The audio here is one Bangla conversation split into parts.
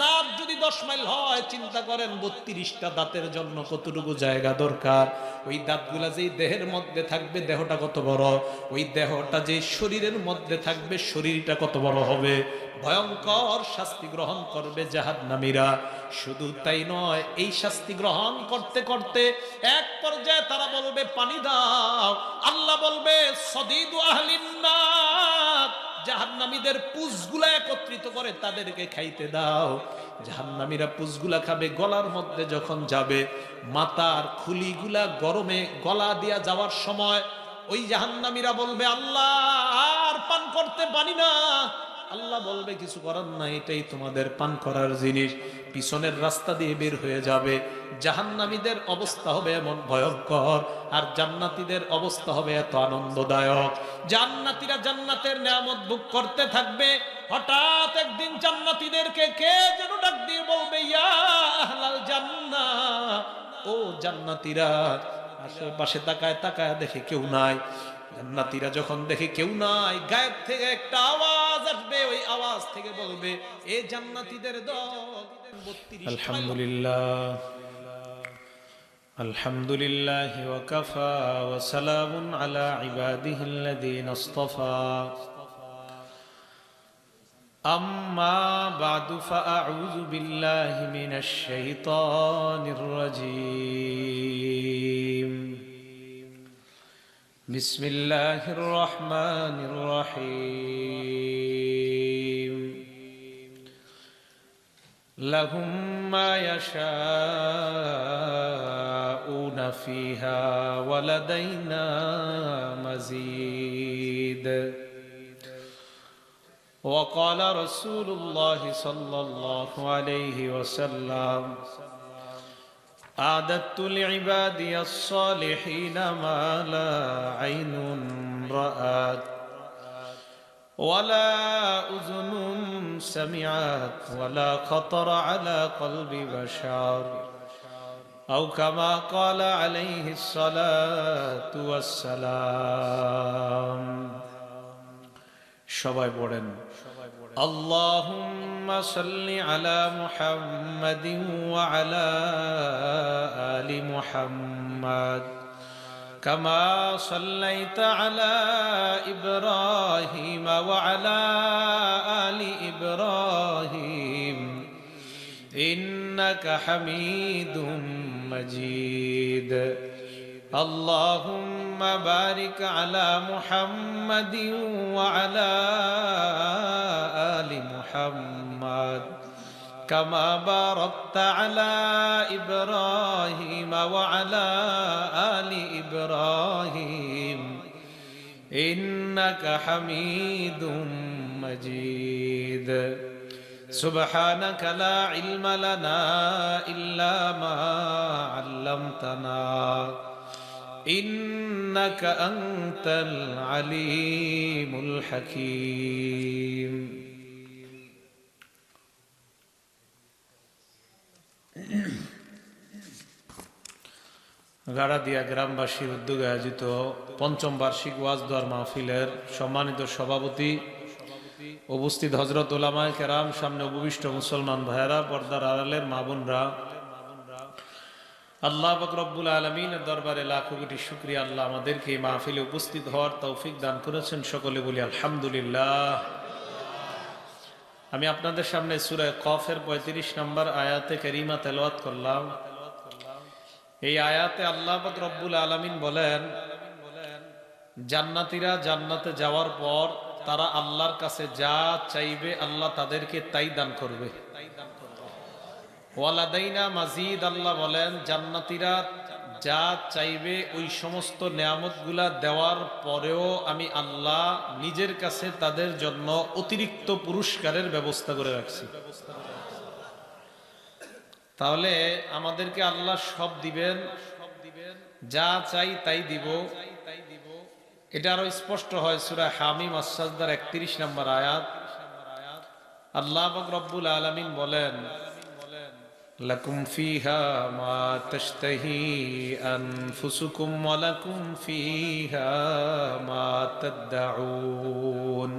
দাঁত যদি 10 মাইল হয়, চিন্তা করেন 32টা দাঁতের জন্য কতটুকু জায়গা দরকার। ওই দাঁতগুলা যেই দেহের মধ্যে থাকবে, দেহটা কত বড়, ওই দেহটা যে শরীরের মধ্যে থাকবে, শরীরটা কত বড় হবে। ভয়ঙ্কর শাস্তি গ্রহণ করবে জাহান্নামীরা। শুধু তাই নয়, এই শাস্তি গ্রহণ করতে করতে এক পর্যায়ে তারা বলবে পানি দাও। আল্লাহ বলবে সদিদু আহলিন নার, জাহান্নামীদের পুঁজগুলা একত্রিত করে তাদেরকে খাইতে দাও। জাহান্নামীরা পুঁজগুলা খাবে, গলার মধ্যে যখন যাবে, মাথার খুলিগুলা গরমে গলা দিয়া যাওয়ার সময় ওই জাহান্নামীরা বলবে আল্লাহ আর পান করতে পারি না। আল্লাহ বলবে কিছু করার নাই, এটাই তোমাদের পান করার জিনিস। পিছনের রাস্তা দিয়ে বের হয়ে যাবে। জাহান্নামীদের অবস্থা হবে এমন ভয়ঙ্কর, আর জান্নাতীদের অবস্থা হবে এত আনন্দদায়ক। জান্নাতীরা জান্নাতের নিয়ামত ভোগ করতে থাকবে। হঠাৎ একদিন জান্নাতীদেরকে কে যেন ডাক দিয়ে বলবে ইয়া আহলাল জান্নাহ, ও জান্নাতীরা। আশেপাশে তাকায় তাকায় দেখে কেউ নাই। জান্নাতীরা যখন দেখে কেউ নাই, গায়েব থেকে একটা আওয়াজ আসবে, ওই আওয়াজ থেকে বলবে এ জান্নাতীদের দল। আলহামদুলিল্লাহ, আলহামদুলিল্লাহ ওয়া কাফা ওয়া সালামুন আলা ইবাদিহিল্লাযীনা ইসতাফা। আম্মা বা'দু ফাআউযু বিল্লাহি মিনাশ শাইতানির রাজীম। বিসমিল্লাহির রহমানির রহিম। লাহুম মা ইয়াশাউনা ফিহা ওয়া লাদাইনা মাযীদ। وقال رسول الله صلى الله عليه وسلم أعددت لعبادي الصالحين ما لا عين رأت ولا أذن سمعت ولا خطر على قلب بشر أو كما قال عليه الصلاة والسلام. সবাই পড়েন আল্লাহুম্মা সাল্লি আলা মুহাম্মাদিন ওয়া আলা আলি মুহাম্মাদ কামা সাল্লাইতা আলা ইব্রাহিম ওয়া আলা আলি ইব্রাহিম ইন্নাকা হামিদুম মাজিদ. اللهم بارك على محمد وعلى آل محمد كما باركت على إبراهيم وعلى آل إبراهيم إنك حميد مجيد. سبحانك لا علم لنا إلا ما علمتنا إنك أنت العليم الحكيم. গাড়াদিয়া গ্রামবাসীর উদ্যোগে আয়োজিত পঞ্চম বার্ষিক ওয়াজ দোয়ার মাহফিলের সম্মানিত সভাপতি, উপস্থিত হযরত উলামায়ে কেরাম, সামনে উপবিষ্ট মুসলমান ভাইয়েরা, পর্দার আড়ালের মা বোনরা, আল্লাহ পাক রব্বুল আলামিনের দরবারে লাখো কোটি শুকরিয়া। আল্লাহ আমাদেরকে এই মাহফিলে উপস্থিত হওয়ার তৌফিক দান করেছেন। সকলে বলি আলহামদুলিল্লাহ। আমি আপনাদের সামনে সূরা কফের 35 নম্বর আয়াতে কারিমা তেলাওয়াত করলাম। এই আয়াতে আল্লাহ পাক রব্বুল আলামিন বলেন, জান্নাতীরা জান্নাতে যাওয়ার পর তারা আল্লাহর কাছে যা চাইবে আল্লাহ তাদেরকে তাই দান করবে। ওয়ালাদাইনা মাজিদ, আল্লাহ বলেন জান্নাতীরা যা চাইবে ওই সমস্ত নেয়ামতগুলা দেওয়ার পরেও আমি আল্লাহ নিজের কাছে তাদের জন্য অতিরিক্ত পুরস্কারের ব্যবস্থা করে রাখছি। তাহলে আমাদেরকে আল্লাহ সব দিবেন, যা চাই তাই দিব। এটা আরো স্পষ্ট হয় সূরা হামিম আস-সাজদার 31 নম্বর আয়াত। আল্লাহ পাক রব্বুল আলামিন বলেন, লাকুম ফিহা মা তাশতাহি আনফুসুকুম ওয়া লাকুম ফিহা মা তাদউন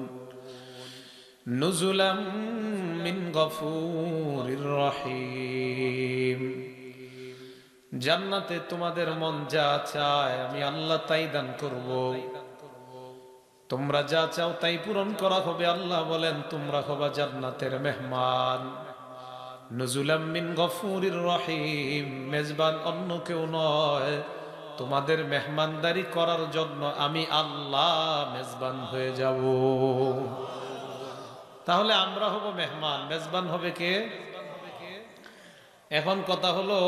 নুজুলাম মিন গফুরির রহিম। জান্নাতে তোমাদের মন যা চায় আমি আল্লাহ তাই দান করব, তোমরা যা চাও তাই পূরণ করা হবে। আল্লাহ বলেন তোমরা হবা জান্নাতের মেহমান। নুজুলাম মিন গফুরির রহিম, মেজবান অন্য কেউ নয়, তোমাদের মেহমানদারি করার জন্য আমি আল্লাহ মেজবান হয়ে যাব। তাহলে আমরা হব মেহমান, মেজবান হবে কে? এখন কথা হলো,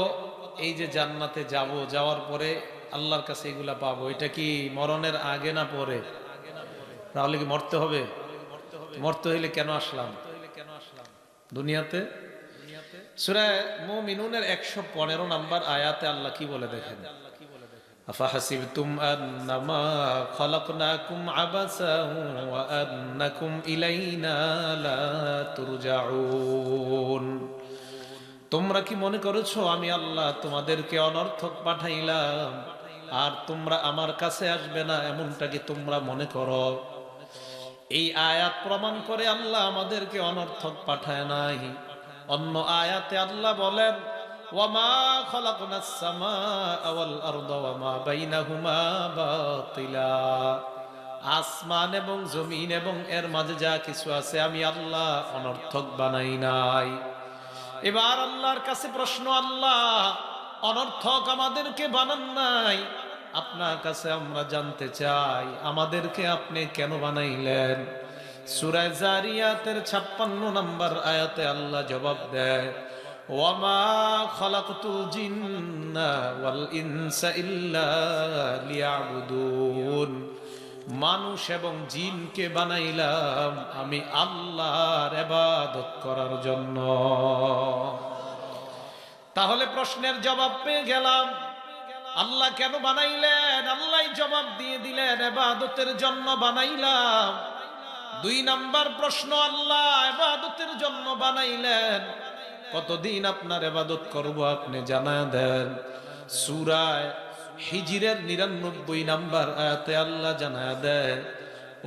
এই যে জান্নাতে যাব, যাওয়ার পরে আল্লাহর কাছে এগুলা পাবো, এটা কি মরণের আগে না পরে? তাহলে কি মরতে হবে? মরতে হইলে কেন আসলাম দুনিয়াতে? সূরা মুমিনুনের 115 নম্বর আয়াতে আল্লাহ কি বলে দেখেন, আফাহাসিবতুম আন্নামা খালাকনাকুম আবাসান ওয়া আন্নাকুম ইলাইনা লা তুরজাউন। তোমরা কি মনে করেছো আমি আল্লাহ তোমাদেরকে অনর্থক পাঠাইলাম আর তোমরা আমার কাছে আসবে না, এমনটা কি তোমরা মনে করো? এই আয়াত প্রমাণ করে আল্লাহ আমাদেরকে অনর্থক পাঠায় নাই। অন্য আয়াতে আল্লাহ বলেন ওয়ামা খালাকনাস সামাআ ওয়াল আরদা ওয়ামা বাইনাহুমা বাতিলা। আসমান এবং জমিন এবং এর মাঝে যা কিছু আছে আমি আল্লাহ অনর্থক বানাই নাই। এবার আল্লাহর কাছে প্রশ্ন, আল্লাহ অনর্থক আমাদেরকে বানান নাই, আপনার কাছে আমরা জানতে চাই আমাদেরকে আপনি কেন বানাইলেন? সূরা জারিয়াতের 56 নম্বর আয়াতে আল্লাহ জবাব দেয় ওয়ামা খালাকতুল জিন্না ওয়াল ইনসা ইল্লা লিয়াবুদুন। মানুষ এবং জিনকে বানাইলাম আমি আল্লাহর ইবাদত করার জন্য। তাহলে প্রশ্নের জবাব পেয়ে গেলাম, আল্লাহ কেন বানাইলেন? আল্লাহই জবাব দিয়ে দিলেন, ইবাদতের জন্য বানাইলাম। 2 নাম্বার প্রশ্ন, আল্লাহ ইবাদতের জন্য বানাইলেন, কতদিন আপনার ইবাদত করব আপনি জানায় দেন। সূরা হিজরের 99 নাম্বার আয়াতে আল্লাহ জানায় দেয়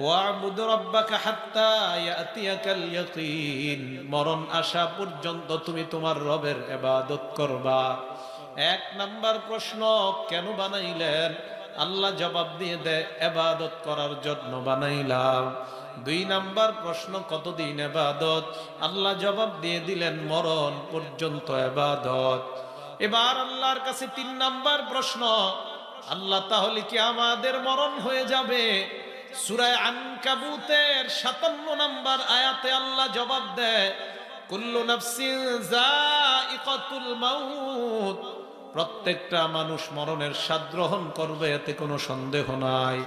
ওয়া'বুদ রাব্বাকা হাত্তা ইয়াতিয়াকাল ইয়াকিন। মরণ আসা পর্যন্ত তুমি তোমার রবের ইবাদত করবা। 1 নাম্বার প্রশ্ন, কেন বানাইলেন? আল্লাহ জবাব দিয়ে দেয় ইবাদত করার জন্য বানাইলাম। 2 নাম্বার প্রশ্ন, কতদিন ইবাদত? আল্লাহ জবাব দিয়ে দিলেন মরণ পর্যন্ত ইবাদত। এবার আল্লাহর কাছে 3 নাম্বার প্রশ্ন, আল্লাহ তাহলে কি আমাদের মরণ হয়ে যাবে? সূরা আনকাবুতের 57 নম্বর আয়াতে আল্লাহ জবাব দেয় কুল্লু নাফসিন যায়িকাতুল মাউত। প্রত্যেকটা মানুষ মরণের স্বাদ গ্রহণ করবে, এতে কোনো সন্দেহ নাই।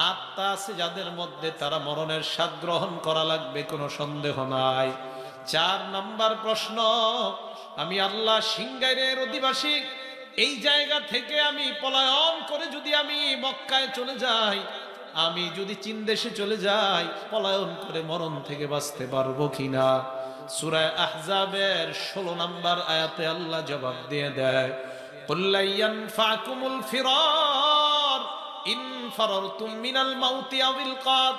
আত্মা আছে যাদের মধ্যে, তারা মরণের স্বাদ গ্রহণ করা লাগবে, কোনো সন্দেহ নাই। 4 নাম্বার প্রশ্ন, আমি আল্লাহ সিংগাইরের অধিবাসী, এই জায়গা থেকে আমি পলায়ন করে যদি আমি মক্কায় চলে যাই, আমি যদি চীন দেশে চলে যাই, পলায়ন করে মরণ থেকে বাঁচতে পারবো কিনা? সূরা আহজাবের 16 নম্বর আয়াতে আল্লাহ জবাব দিয়ে দেয় কুল লা ইয়ানফাকুমুল ফিরার ইন ফারারতুম মিনাল মাউতি আবিল কাদ।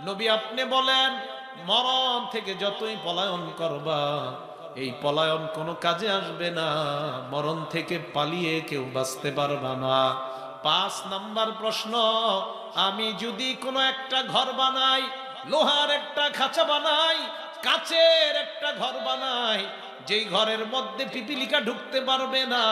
নবী আপনি বলেন, মরণ থেকে যতই পলায়ন করবা, এই পলায়ন কোনো কাজে আসবে না, মরণ থেকে পালিয়ে কেউ বাঁচতে পারবা না। 5 নাম্বার প্রশ্ন, আমি যদি কোনো একটা ঘর বানাই, লোহার একটা খাঁচা বানাই, কাচের একটা ঘর বানাই, যেই ঘরের মধ্যে পিপিলিকা ঢুকতে পারবে না,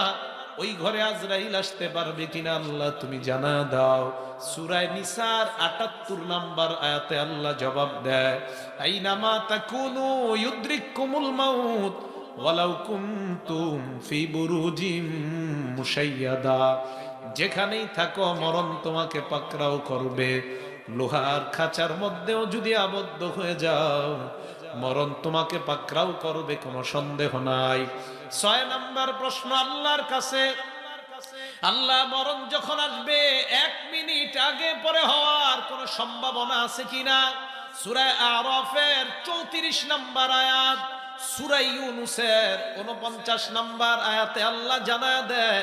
ওই ঘরে আজরাইল আসতে পারবে কিনা আল্লাহ তুমি জানা দাও। সূরা নিসার 78 নাম্বার আয়াতে আল্লাহ জবাব দেয় আইনামা তাকুনু ইউদরিকুমুল মাউত ওয়ালাউ কুনতুম ফি বুরুজিম মুশাইয়াদা। যেখানেই থাকো মরণ তোমাকে পাকড়াও করবে। লোহার খাঁচার মধ্যেও যদি আবদ্ধ হয়ে যাও, মরণ তোমাকে পাকড়াও করবে, কোনো সন্দেহ নাই। 6 নাম্বার প্রশ্ন আল্লাহর কাছে, আল্লাহ মরণ যখন আসবে 1 মিনিট আগে পরে হওয়ার কোনো সম্ভাবনা আছে কিনা? সূরা আরাফের 34 নাম্বার আয়াত, সূরা ইউনূসের 49 নাম্বার আয়াতে আল্লাহ জানায় দেয়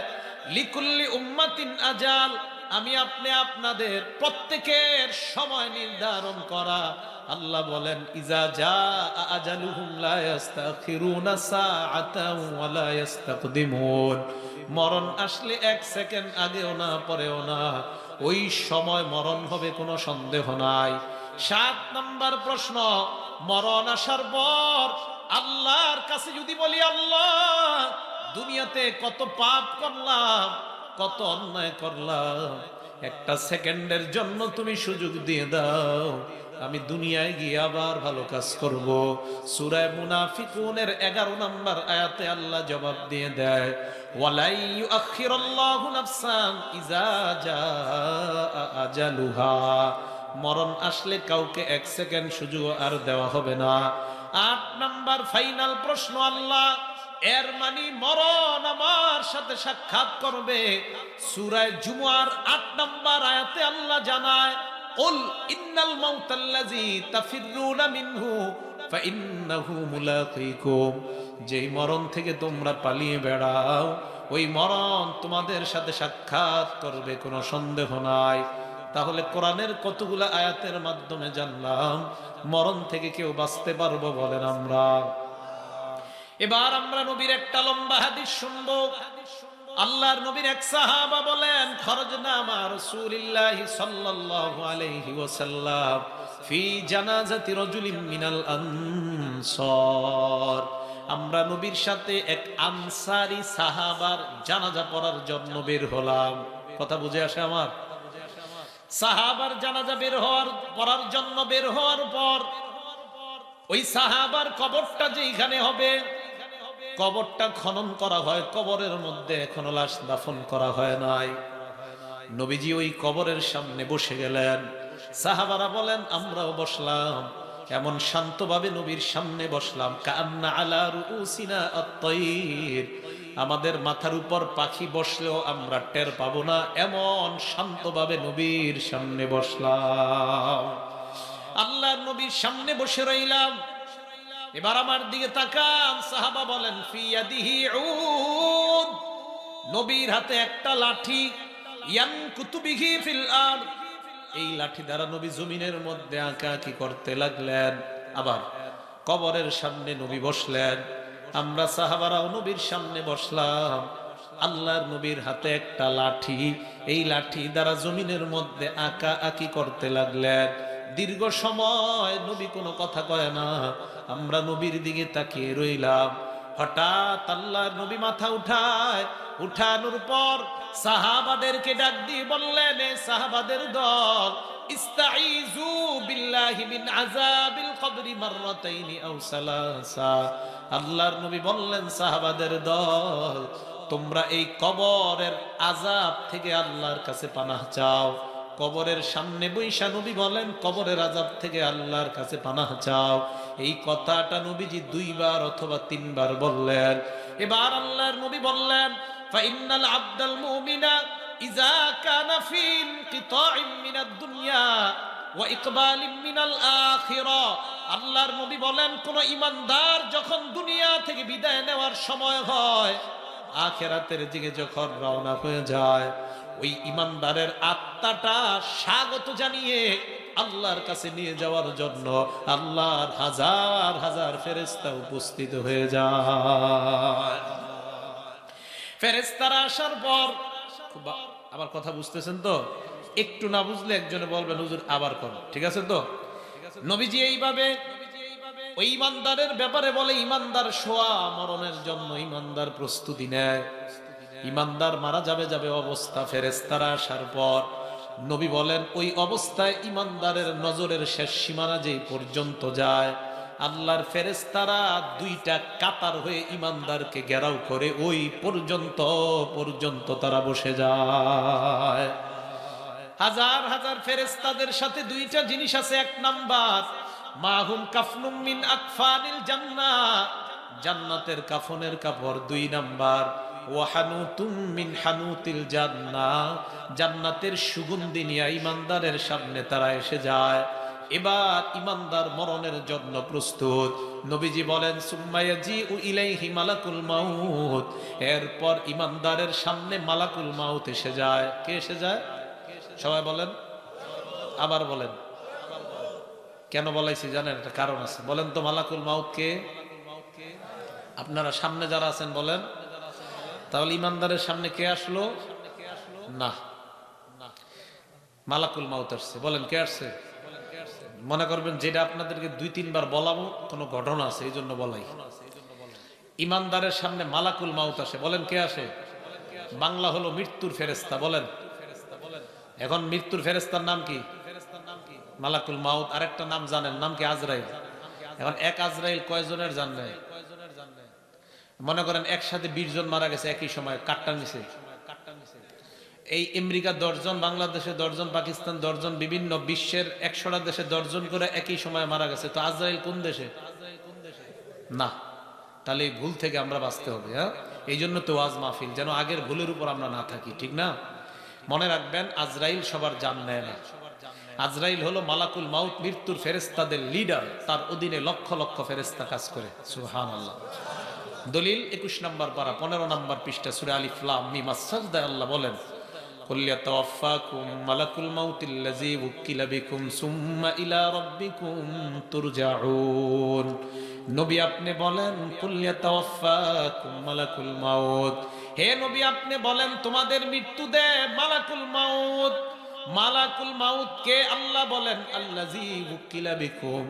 লিকুল্লি উম্মাতিন আজাল, আমি আপনি আপনাদের প্রত্যেকের সময় নির্ধারণ করা। আল্লাহ বলেন ইজা জাআ আজালুহুম লা ইস্তাখিরুনা সাআতাও ওয়া লা ইস্তাকদিমুন। মরণ আসলে এক সেকেন্ড আগেও না পরেও না, ওই সময় মরণ হবে, কোনো সন্দেহ নাই। 7 নম্বর প্রশ্ন, মরণ আসার পর আল্লাহর কাছে যদি বলি আল্লাহ দুনিয়াতে কত পাপ করলাম, কত অন্যায় করলাম, একটা সেকেন্ডের জন্য তুমি সুযোগ দিয়ে দাও, আমি দুনিয়ায় গিয়ে আবার ভালো কাজ করব। সূরা মুনাফিকুনের 11 নম্বর আয়াতে আল্লাহ জবাব দিয়ে দেয় ওয়ালাই ইউআখিরুল্লাহু নাফসান ইজা জাআ আজালুহা। মরণ আসলে কাউকে এক সেকেন্ড সুযোগ আর দেওয়া হবে না। 8 নম্বর ফাইনাল প্রশ্ন আল্লাহ, এর মানে মরণ আমার সাথে সাক্ষাৎ করবে। সূরা জুমুয়ার 8 নম্বর আয়াতে আল্লাহ জানায় কুল ইন্নাল মাউতাল্লাযী তাফিররুনা মিনহু ফাইন্নাহু মুলাকীকুম। যেই মরণ থেকে তোমরা পালিয়ে বেড়াও, ওই মরণ তোমাদের সাথে সাক্ষাৎ করবে, কোনো সন্দেহ নাই। তাহলে কোরআনের কতগুলো আয়াতের মাধ্যমে জানলাম মরণ থেকে কেউ বাঁচতে পারবো বলেন আমরা। এবার আমরা নবীর একটা লম্বা হাদিস শুনবো। আল্লাহর নবীর এক সাহাবা বলেন খরজনা মা রাসূলিল্লাহি সাল্লাল্লাহু আলাইহি ওয়াসাল্লাম ফি জানাজাতি রাজুলিন মিনাল আনসার। আমরা নবীর সাথে এক আনসারী সাহাবার জানাজা পড়ার জন্য বের হলাম। কথা বুঝে আসে আমার? সাহাবার জানাজা পড়ার জন্য বের হওয়ার পর ওই সাহাবার কবরটা যেখানে হবে, কবরটা খনন করা হয়, কবরের মধ্যে এখনো লাশ দাফন করা হয় নাই। নবীজি ওই কবরের সামনে বসে গেলেন। সাহাবারা বলেন আমরাও বসলাম, এমন শান্তভাবে নবীর সামনে বসলাম কান্না আলা রুউসিনা আত-তায়র, আমাদের মাথার উপর পাখি বসলেও আমরা টের পাবো না, এমন শান্তভাবে নবীর সামনে বসলাম। আল্লাহর নবীর সামনে বসে রইলাম। এবার আমার দিকে তাকান, সাহাবা বলেন ফি ইয়াদিহি উদ, নবীর হাতে একটা লাঠি, ইয়ানকুতু বিহি ফিল আরদ, এই লাঠি দ্বারা নবী জমিনের মধ্যে আঁকাআঁকি করতে লাগলেন। আবার কবরের সামনে নবী বসলেন, আমরা সাহাবারাও নবীর সামনে বসলাম। আল্লাহর নবীর হাতে একটা লাঠি, এই লাঠি দ্বারা জমিনের মধ্যে আঁকাআঁকি করতে লাগলেন। দীর্ঘ সময় নবী কোনো কথা কয় না, আমরা নবীর দিকে তাকিয়ে রইলাম। হঠাৎ আল্লাহর নবী মাথা উঠায়, উঠানোর পর সাহাবাদেরকে ডাক দিয়ে বললেন এ সাহাবাদের দল, ইস্তাইযু বিল্লাহি মিন আযাবিল কবরি মাররাতাইনি আও সালাসা। আল্লাহর নবী বললেন সাহাবাদের দল, তোমরা এই কবরের আযাব থেকে আল্লাহর কাছে পানাহ চাও। কবরের সামনে বৈশা নবী বলেন কবরের আযাব থেকে আল্লাহর কাছে পানাহ চাও। এই কথাটা নবীজি 2 বার অথবা 3 বার বললেন। এবার আল্লাহর নবী বললেন ফাইন্নাল আবদাল মুমিনা ইযা কানা ফি ইনকিতাইম মিনাদ দুনিয়া ওয়া ইকবালিম মিনাল আখিরা। আল্লাহর নবী বলেন কোন ঈমানদার যখন দুনিয়া থেকে বিদায় নেওয়ার সময় হয়, আখিরাতের দিকে যখন রওনা হয়ে যায়, ওই ঈমানদারের আত্মাটা স্বাগত জানিয়ে আল্লাহর কাছে নিয়ে যাওয়ার জন্য আল্লাহর হাজার হাজার ফেরেশতা উপস্থিত হয়ে যায়। ফেরেশতারা আসার পর, আমার কথা বুঝতেছেন তো? একটু না বুঝলে একজনে বলবেন হুজুর আবার কোন, ঠিক আছে তো? নবীজি এইভাবে ওই ঈমানদারের ব্যাপারে বলে, ঈমানদার শোয়া মরণের জন্য ঈমানদার প্রস্তুতি নেয়। ঈমানদার মারা যাবে অবস্থা, ফেরেশতারা আসার পর নবী বলেন ওই অবস্থায় ঈমানদারের নজরের শেষ সীমানা যেই পর্যন্ত যায়, আল্লাহর ফেরেশতারা 2টা কাতার হয়ে ঈমানদারকে ঘেরাও করে ওই পর্যন্ত তারা বসে যায়। হাজার হাজার ফেরেশতাদের সাথে 2টা জিনিস আছে। 1 নাম্বার মাহুম কাফনুম মিন আকফানিল জান্নাহ, জান্নাতের কাফনের কাপড়। 2 নাম্বার ওয়াহানুতুম মিন হানুতিল জান্নাহ, জান্নাতের সুগন্ধি নিয়ে ঈমানদারের সামনে তারা এসে যায়। এবার ঈমানদার মরণের জন্য প্রস্তুত। নবীজি বলেন সুম্মা ইয়াজিউ ইলাইহি মালাকুল মাউত, এরপর ঈমানদারের সামনে মালাকুল মাউত এসে যায়। কে এসে যায়? সবাই বলেন, আবার বলেন। কেন বলাইছি জানেন? একটা কারণ আছে। বলেন তো মালাকুল মাউত কে? আপনারা সামনে যারা আছেন বলেন। তাহলে ইমানদারের সামনে কে আসলো? না, মালাকুল মাউত আসছে। বলেন কে আসছে? মনে করবেন যেটা আপনাদেরকে 2-3 বার বলাবো কোনো ঘটনা আছে এই জন্য বলাই। ইমানদারের সামনে মালাকুল মাউত আসে। বলেন কে আসে? বাংলা হলো মৃত্যুর ফেরেশতা। বলেন এখন মৃত্যুর ফেরেশতার নাম কি? মালাকুল মাউত। আরেকটা নাম জানেন, নাম কি? আজরাইল। এখন এক আজরাইল কয়জনের জানেন? মনে করেন একসাথে 20 জন মারা গেছে একই সময় কাটটা নিচে। এই আমেরিকা 10 জন, বাংলাদেশে 10 জন, পাকিস্তান 10 জন, বিভিন্ন বিশ্বের 100টা দেশে 10 জন করে একই সময় মারা গেছে। তো আজরাইল কোন দেশে? না। তাহলে এই ভুল থেকে আমরা বাঁচতে হবে। হ্যাঁ, এই জন্য তো ওয়াজ মাহফিল, যেন আগের ভুলের উপর আমরা না থাকি, ঠিক না? মনে রাখবেন আজরাইল সবার জান নেয় না। আজরাইল হলো মালাকুল মাউত, মৃত্যুর ফেরেশতাদের লিডার। তার অধীনে লক্ষ লক্ষ ফেরেশতা কাজ করে। সুবহানাল্লাহ। দলিল 21 নম্বর পারা 15 নম্বর পৃষ্ঠা সূরা আলিফ লাম মিম আস-সাজদা। আল্লাহ বলেন কুল ইয়াতাওয়াফাকুম মালাকুল মাউতিল্লাযী উকিলা বিকুম সুম্মা ইলা রাব্বিকুম তুরজাউন। নবী আপনি বলেন কুল ইয়াতাওয়াফাকুম মালাকুল মাউত, হে নবী আপনি বলেন তোমাদের মৃত্যু দেয় মালাকুল মাউত। মালাকুল মাউত কে? আল্লাহ বলেন আল্লাযী উকিলা বিকুম,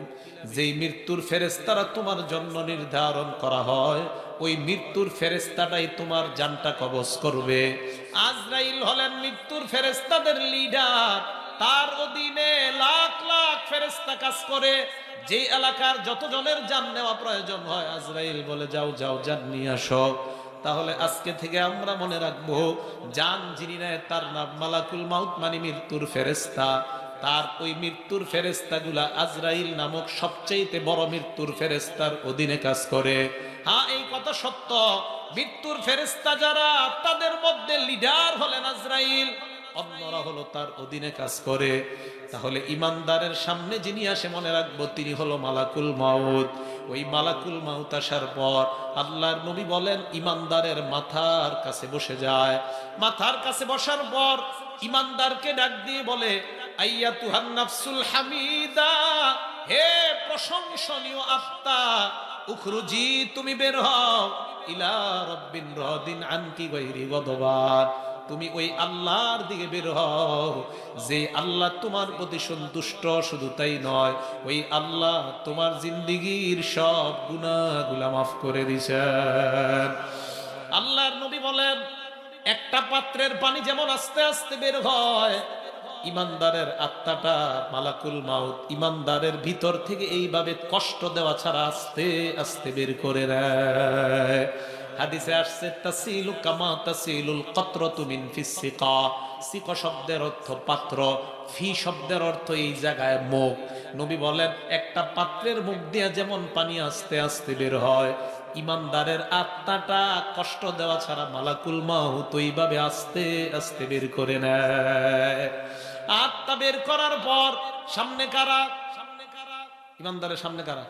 যেই মৃত্যুর ফেরেশতারা তোমার জন্য নির্ধারণ করা হয়, ওই মৃত্যুর ফেরেশতাটাই তোমার জানটা কবজ করবে। আজরাইল হলেন মৃত্যুর ফেরেশতাদের লিডার। তার অধীনে লাখ লাখ ফেরেশতা কাজ করে। যে এলাকার যত জনের জান নেওয়া প্রয়োজন হয়, আজরাইল বলে যাও যাও জান নিয়ে আসো। তাহলে আজকে থেকে আমরা মনে রাখবো জান যিনি নেয় তার নাম মালাকুল মাউত, মানে মৃত্যুর ফেরেশতা। তার ওই মৃত্যুর ফেরেশতাগুলা আজরাইল নামক সবচেয়ে বড় মৃত্যুর ফেরেশতার অধীনে কাজ করে। হ্যাঁ, এই কথা সত্য। মৃত্যুর ফেরেশতা যারা, তাদের মধ্যে লিডার হলেন আজরাইল, অন্যরা হলো তার অধীনে কাজ করে। তাহলে ইমানদারের সামনে যিনি আসে মনে রাখবো তিনি হলো মালাকুল মাউত। ওই মালাকুল মাউত আসার পর আল্লাহর নবী বলেন ইমানদারের মাথার কাছে বসে যায়। মাথার কাছে বসার পর ইমানদারকে ডাক দিয়ে বলে আইয়াতুহান নাফসুল হামিদা, হে প্রশংসনীয় আত্মা, উখরুজি তুমি বের হও, ইলা রাব্বিন রাদিন আনকি গায়রি গদবান, তুমি ওই আল্লাহর দিকে বের হও যে আল্লাহ তোমার প্রতি সন্তুষ্ট। শুধু তাই নয়, ওই আল্লাহ তোমার জিন্দেগীর সব গুনাহগুলা মাফ করে দিয়েছেন। আল্লাহর নবী বলেন একটা পাত্রের পানি যেমন আস্তে আস্তে বের হয়, ইমানদারের আত্মাটা মালাকুল মাউত ইমানদারের ভিতর থেকে এইভাবে কষ্ট দেওয়া ছাড়া আস্তে আস্তে বের করে দেয়। হাদিসে আসছে তাসিলু কামা তাসিলুল কাতরাতু মিন ফিস সিকা। সিকা শব্দের অর্থ পাত্র, ফি শব্দের অর্থ এই জায়গায় মুখ। নবী বলেন একটা পাত্রের মুখ দিয়ে যেমন পানি আস্তে আস্তে বের হয়, ইমানদারের আত্মাটা কষ্ট দেওয়া ছাড়া মালাকুল মাউত ওইভাবে আস্তে আস্তে বের করে নেয়। আত্মা বের করার পর সামনে কারা? ইমানদারের সামনে কারা?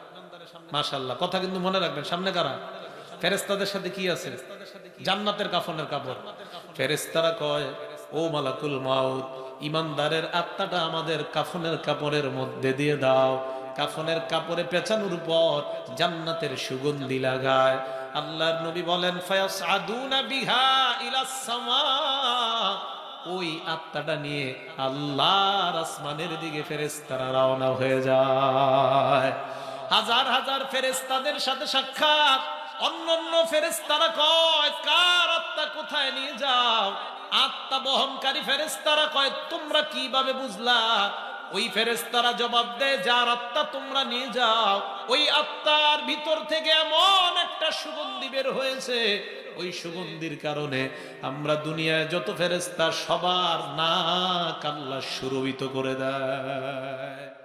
মাশাআল্লাহ, কথা কিন্তু মনে রাখবেন। সামনে কারা? ফেরেশতাদের সাথে কি আছে? জান্নাতের কাফনের কাপড়। ফেরেশতারা কয় ও মালাকুল মাউত, ইমানদারের আত্মাটা আমাদের কাফনের কাপড়ের মধ্যে দিয়ে দাও। কাফনের কাপড়ে পেঁচানোর উপর জান্নাতের সুগন্ধি লাগায়। আল্লাহর নবী বলেন ফায়াসআদুনা বিহা ইলাস সামা, ওই আত্মাটা নিয়ে আল্লাহর আসমানের দিকে ফেরেশতারা রওনা হয়ে যায়। হাজার হাজার ফেরেশতাদের সাথে সাক্ষাৎ। অন্যান্য ফেরেশতারা কয় কার আত্মা কোথায় নিয়ে যাও? আত্মা বহনকারী ফেরেশতারা কয় তোমরা কিভাবে বুঝলা? ওই ফেরেশতারা জবাব দেয় যার আত্মা তোমরা নিয়ে যাও, ওই আত্মার ভিতর থেকে এমন একটা সুগন্ধি বের হয়েছে, ওই সুগন্ধির কারণে আমরা দুনিয়ায় যত ফেরেশতা সবার নাক আল্লাহ সুরভিত করে দেয়।